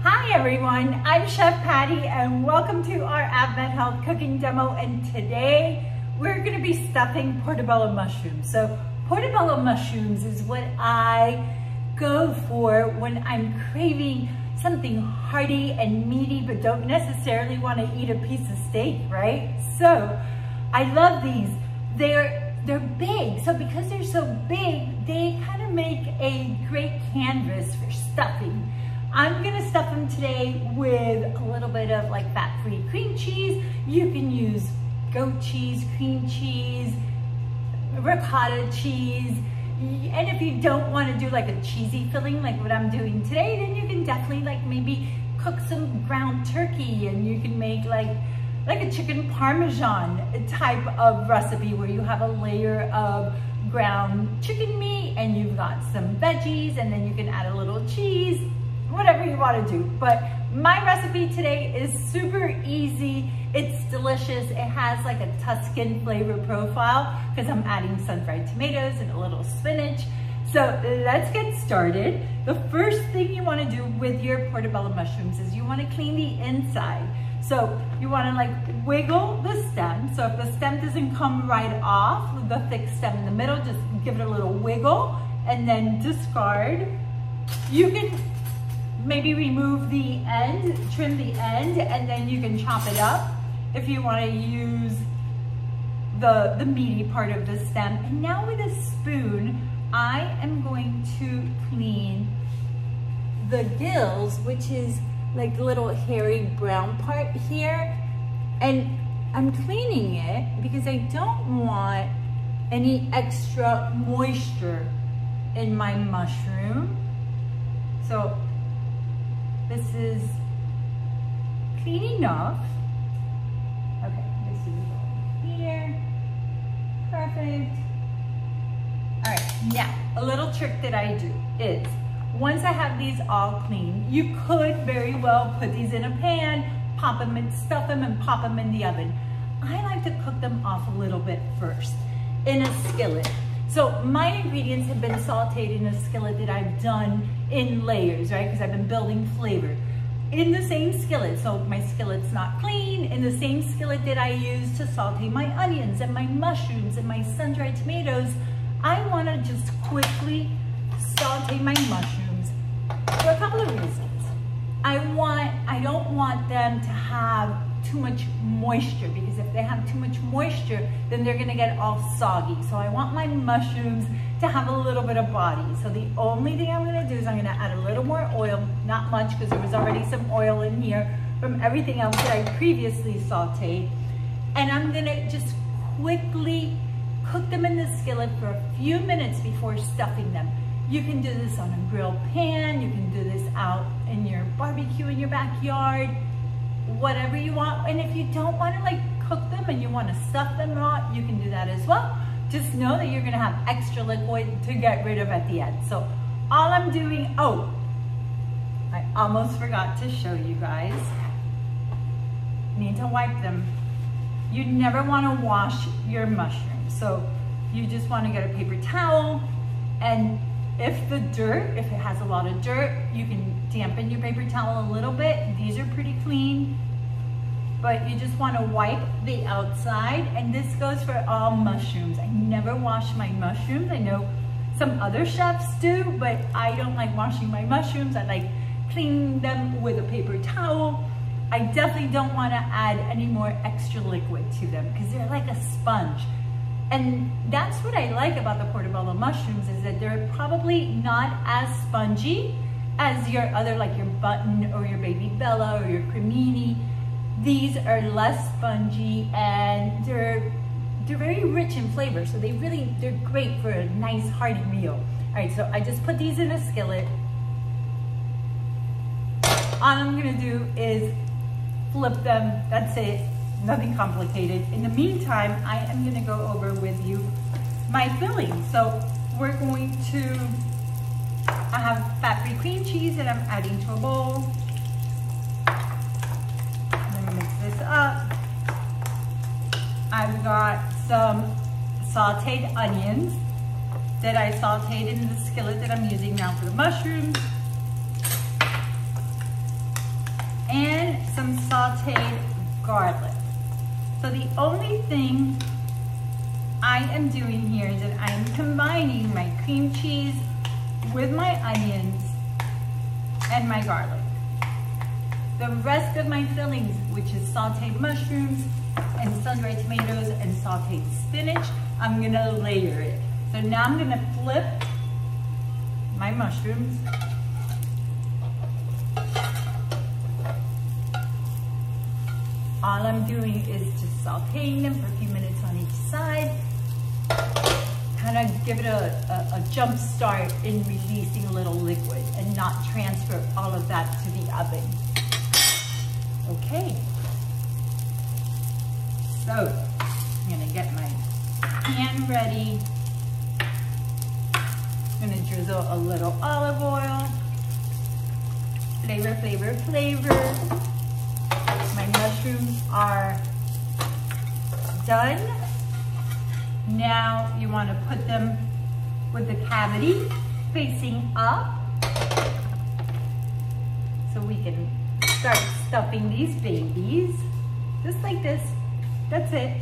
Hi everyone, I'm Chef Patty and welcome to our AvMed Health cooking demo, and today we're going to be stuffing portobello mushrooms. So portobello mushrooms is what I go for when I'm craving something hearty and meaty but don't necessarily want to eat a piece of steak, right? So I love these. They're big, so because they're so big, they kind of make a great canvas for stuffing. I'm gonna stuff them today with a little bit of like fat-free cream cheese. You can use goat cheese, cream cheese, ricotta cheese. And if you don't wanna do like a cheesy filling like what I'm doing today, then you can definitely like maybe cook some ground turkey and you can make like a chicken parmesan type of recipe where you have a layer of ground chicken meat and you've got some veggies and then you can add a little cheese, whatever you want to do. But my recipe today is super easy. It's delicious. It has like a Tuscan flavor profile because I'm adding sun-dried tomatoes and a little spinach. So let's get started. The first thing you want to do with your portobello mushrooms is you want to clean the inside. So you want to like wiggle the stem. So if the stem doesn't come right off, the thick stem in the middle, just give it a little wiggle and then discard. You can maybe remove the end, trim the end, and then you can chop it up if you want to use the meaty part of the stem. And now with a spoon, I am going to clean the gills, which is like the little hairy brown part here. And I'm cleaning it because I don't want any extra moisture in my mushroom. So this is clean enough. Okay, this is over here. Perfect. All right, now a little trick that I do is once I have these all clean, you could very well put these in a pan, pop them and stuff them and pop them in the oven. I like to cook them off a little bit first in a skillet. So my ingredients have been sauteed in a skillet that I've done in layers, right? Because I've been building flavor. In the same skillet, so my skillet's not clean, in the same skillet that I use to saute my onions and my mushrooms and my sun-dried tomatoes, I want to just quickly saute my mushrooms for a couple of reasons. I don't want them to have too much moisture, because if they have too much moisture, then they're gonna get all soggy. So I want my mushrooms to have a little bit of body. So the only thing I'm gonna do is I'm gonna add a little more oil, not much because there was already some oil in here from everything else that I previously sauteed. And I'm gonna just quickly cook them in the skillet for a few minutes before stuffing them. You can do this on a grill pan, you can do this out in your barbecue in your backyard, whatever you want. And if you don't want to like cook them and you want to stuff them raw, you can do that as well. Just know that you're going to have extra liquid to get rid of at the end. So all I'm doing, oh, I almost forgot to show you guys. Need to wipe them. You never want to wash your mushrooms. So you just want to get a paper towel, and if it has a lot of dirt, you can dampen your paper towel a little bit. These are pretty clean, but you just want to wipe the outside, and this goes for all mushrooms. I never wash my mushrooms. I know some other chefs do, but I don't like washing my mushrooms. I like cleaning them with a paper towel. I definitely don't want to add any more extra liquid to them because they're like a sponge. And that's what I like about the portobello mushrooms, is that they're probably not as spongy as your other, like your button or your baby bella or your cremini. These are less spongy and they're very rich in flavor. So they're great for a nice hearty meal. All right, so I just put these in a skillet. All I'm gonna do is flip them, that's it. Nothing complicated. In the meantime, I am going to go over with you my filling. So we're going to, I have fat-free cream cheese that I'm adding to a bowl. I'm going to mix this up. I've got some sauteed onions that I sauteed in the skillet that I'm using now for the mushrooms. sauteed garlic. So the only thing I am doing here is that I'm combining my cream cheese with my onions and my garlic. The rest of my fillings, which is sauteed mushrooms and sun-dried tomatoes and sauteed spinach, I'm gonna layer it. So now I'm gonna flip my mushrooms. All I'm doing is just sauteing them for a few minutes on each side. Kind of give it a jump start in releasing a little liquid and not transfer all of that to the oven. Okay. So, I'm gonna get my pan ready. I'm gonna drizzle a little olive oil. Flavor, flavor, flavor. My mushrooms are done. Now you want to put them with the cavity facing up so we can start stuffing these babies just like this. That's it.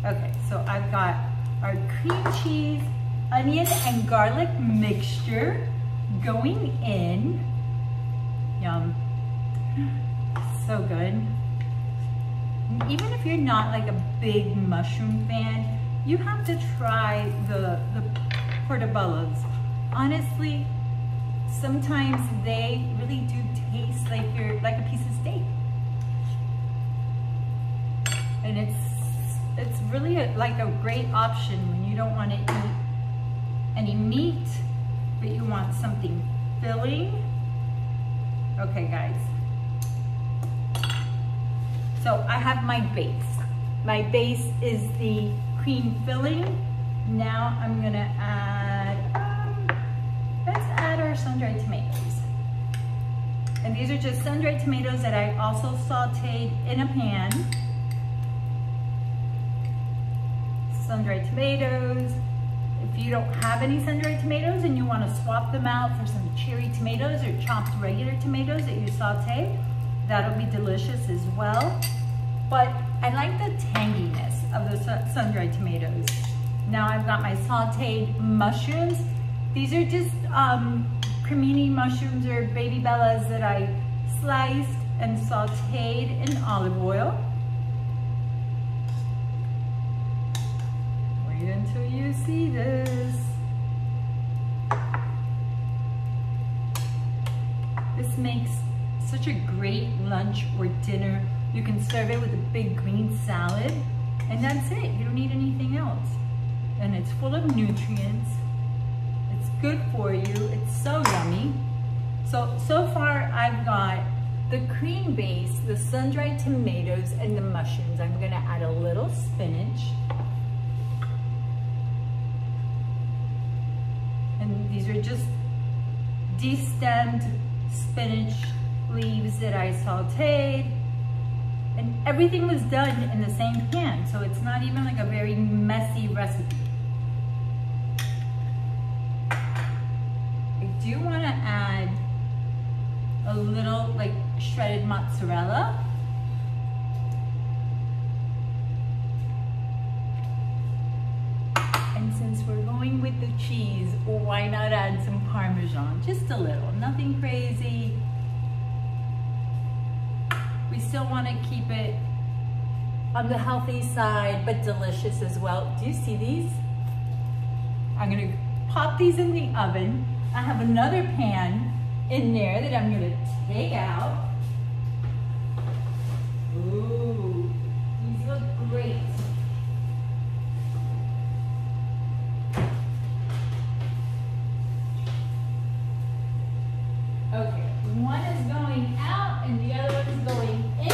Okay, so I've got our cream cheese, onion and garlic mixture going in. Yum. So good. Even if you're not like a big mushroom fan, you have to try the portobellos. Honestly, sometimes they really do taste like like a piece of steak. And it's really like a great option when you don't want to eat any meat, but you want something filling. Okay, guys. So I have my base. My base is the cream filling. Now I'm gonna add, let's add our sun-dried tomatoes. And these are just sun-dried tomatoes that I also sauteed in a pan. Sun-dried tomatoes. If you don't have any sun-dried tomatoes and you want to swap them out for some cherry tomatoes or chopped regular tomatoes that you saute, that'll be delicious as well. But I like the tanginess of the sun-dried tomatoes. Now I've got my sauteed mushrooms. These are just cremini mushrooms or baby bellas that I sliced and sauteed in olive oil. Wait until you see this. This makes such a great lunch or dinner. You can serve it with a big green salad, and that's it. You don't need anything else. And it's full of nutrients. It's good for you. It's so yummy. So far I've got the cream base, the sun-dried tomatoes, and the mushrooms. I'm gonna add a little spinach. And these are just destemmed spinach leaves that I sauteed. And everything was done in the same pan, so it's not even like a very messy recipe. I do want to add a little like shredded mozzarella. And since we're going with the cheese, why not add some Parmesan? Just a little, nothing crazy. We still want to keep it on the healthy side, but delicious as well. Do you see these? I'm gonna pop these in the oven. I have another pan in there that I'm gonna take out. Ooh, these look great. Okay, one is going out and the other one is going in.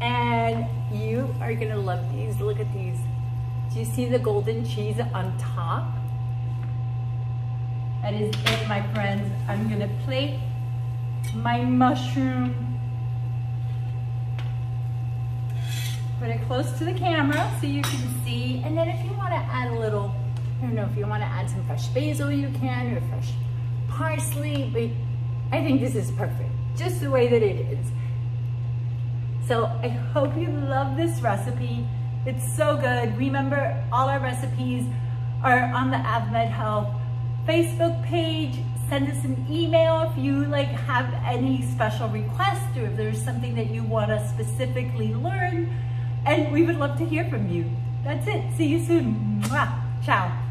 And you are gonna love these. Look at these. Do you see the golden cheese on top? That is it, my friends. I'm gonna plate my mushroom. Put it close to the camera so you can see. And then if you want to add a little don't know if you want to add some fresh basil, you can, or fresh parsley, but I think this is perfect, just the way that it is. So I hope you love this recipe. It's so good. Remember, all our recipes are on the AvMed Health Facebook page. Send us an email if you have any special requests or if there's something that you want to specifically learn, and we would love to hear from you. That's it. See you soon. Mwah. Ciao.